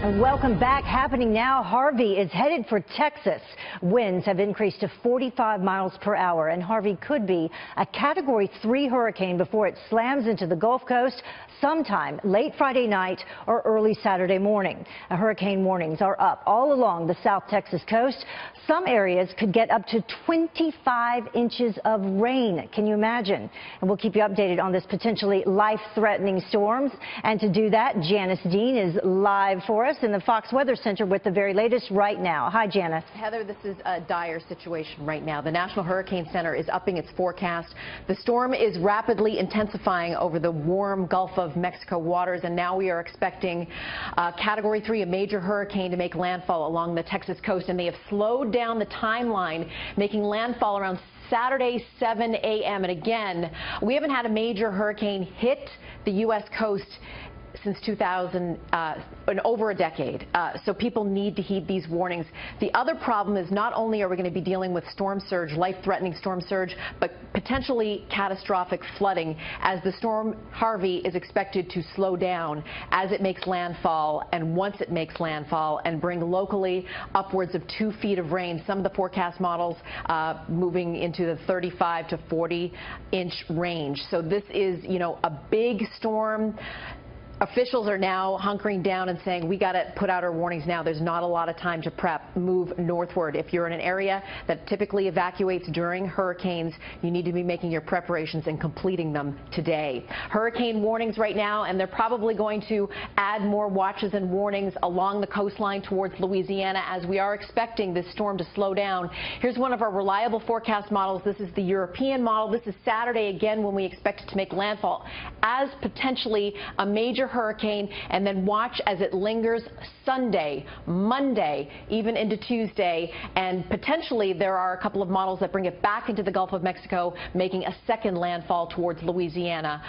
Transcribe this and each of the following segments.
And welcome back. Happening now, Harvey is headed for Texas. Winds have increased to 45 miles per hour, and Harvey could be a Category 3 hurricane before it slams into the Gulf Coast sometime late Friday night or early Saturday morning. Hurricane warnings are up all along the South Texas coast. Some areas could get up to 25 inches of rain. Can you imagine? And we'll keep you updated on this potentially life-threatening storms. And to do that, Janice Dean is live for us in the Fox Weather Center with the very latest right now. Hi, Janice. Heather, this is a dire situation right now. The National Hurricane Center is upping its forecast. The storm is rapidly intensifying over the warm Gulf of Mexico waters, and now we are expecting Category 3, a major hurricane, to make landfall along the Texas coast, and they have slowed down the timeline, making landfall around Saturday, 7 a.m. And again, we haven't had a major hurricane hit the U.S. coast since 2000, in over a decade. So people need to heed these warnings. The other problem is not only are we going to be dealing with storm surge, life-threatening storm surge, but potentially catastrophic flooding as the storm Harvey is expected to slow down as it makes landfall, and once it makes landfall, and bring locally upwards of 2 feet of rain. Some of the forecast models moving into the 35 to 40-inch range. So this is, a big storm. Officials are now hunkering down and saying, we got to put out our warnings now. There's not a lot of time to prep. Move northward. If you're in an area that typically evacuates during hurricanes, you need to be making your preparations and completing them today. Hurricane warnings right now, and they're probably going to add more watches and warnings along the coastline towards Louisiana as we are expecting this storm to slow down. Here's one of our reliable forecast models. This is the European model. This is Saturday again when we expect it to make landfall as potentially a major hurricane, and then watch as it lingers Sunday, Monday, even into Tuesday, and potentially there are a couple of models that bring it back into the Gulf of Mexico, making a second landfall towards Louisiana.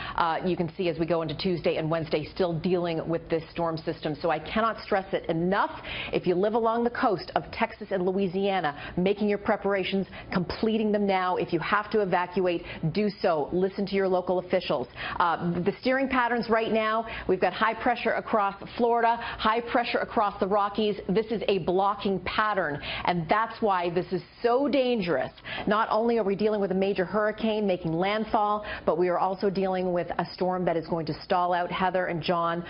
You can see as we go into Tuesday and Wednesday, still dealing with this storm system. So I cannot stress it enough. If you live along the coast of Texas and Louisiana, making your preparations, completing them now. If you have to evacuate, do so. Listen to your local officials. The steering patterns right now, we've got high pressure across Florida, high pressure across the Rockies. This is a blocking pattern, and that's why this is so dangerous. Not only are we dealing with a major hurricane making landfall, but we are also dealing with a storm that is going to stall out, Heather and John,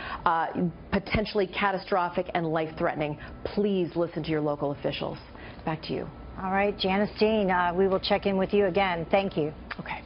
potentially catastrophic and life-threatening. Please listen to your local officials. Back to you. All right, Janice Dean, we will check in with you again. Thank you. Okay.